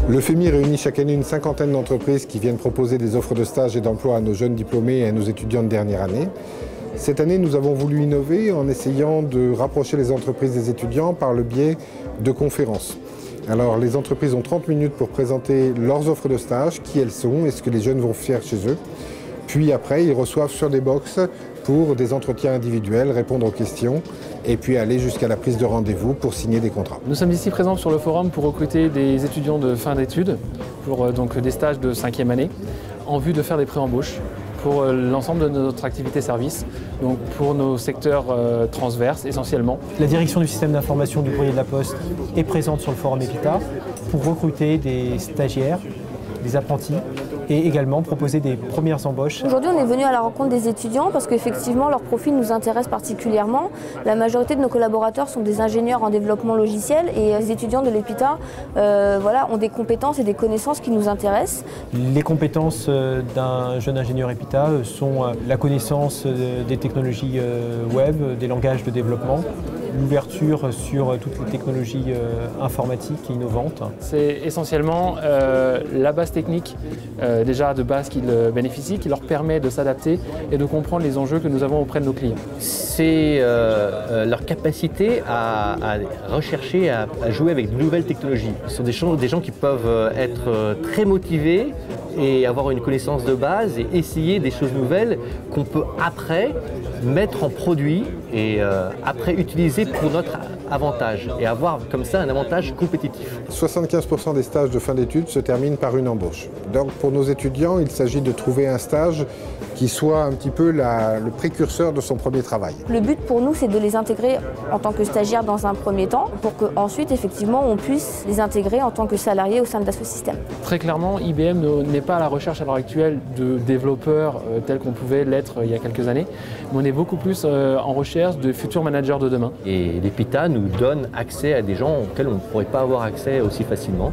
Le FEMI réunit chaque année une cinquantaine d'entreprises qui viennent proposer des offres de stage et d'emploi à nos jeunes diplômés et à nos étudiants de dernière année. Cette année, nous avons voulu innover en essayant de rapprocher les entreprises des étudiants par le biais de conférences. Alors, les entreprises ont 30 minutes pour présenter leurs offres de stage, qui elles sont et ce que les jeunes vont faire chez eux. Puis après, ils reçoivent sur des box pour des entretiens individuels, répondre aux questions et puis aller jusqu'à la prise de rendez-vous pour signer des contrats. Nous sommes ici présents sur le forum pour recruter des étudiants de fin d'études, pour donc des stages de 5e année, en vue de faire des pré-embauches pour l'ensemble de notre activité service, donc pour nos secteurs transverses essentiellement. La direction du système d'information du courrier de la Poste est présente sur le forum EPITA pour recruter des stagiaires, des apprentis et également proposer des premières embauches. Aujourd'hui, on est venu à la rencontre des étudiants parce qu'effectivement, leur profil nous intéresse particulièrement. La majorité de nos collaborateurs sont des ingénieurs en développement logiciel et les étudiants de l'EPITA ont des compétences et des connaissances qui nous intéressent. Les compétences d'un jeune ingénieur EPITA sont la connaissance des technologies web, des langages de développement, l'ouverture sur toutes les technologies informatiques et innovantes. C'est essentiellement la base technique déjà de base qu'ils bénéficient, qui leur permet de s'adapter et de comprendre les enjeux que nous avons auprès de nos clients. C'est leur capacité à rechercher, à jouer avec de nouvelles technologies. Ce sont des gens qui peuvent être très motivés et avoir une connaissance de base et essayer des choses nouvelles qu'on peut après mettre en produit et après utiliser pour notre avantage et avoir comme ça un avantage compétitif. 75% des stages de fin d'études se terminent par une embauche. Donc pour nos étudiants, il s'agit de trouver un stage qui soit un petit peu le précurseur de son premier travail. Le but pour nous, c'est de les intégrer en tant que stagiaires dans un premier temps pour qu'ensuite, effectivement, on puisse les intégrer en tant que salariés au sein de ce système. Très clairement, IBM n'est pas à la recherche à l'heure actuelle de développeurs tels qu'on pouvait l'être il y a quelques années, mais on est beaucoup plus en recherche de futurs managers de demain. Et l'EPITA nous donne accès à des gens auxquels on ne pourrait pas avoir accès aussi facilement.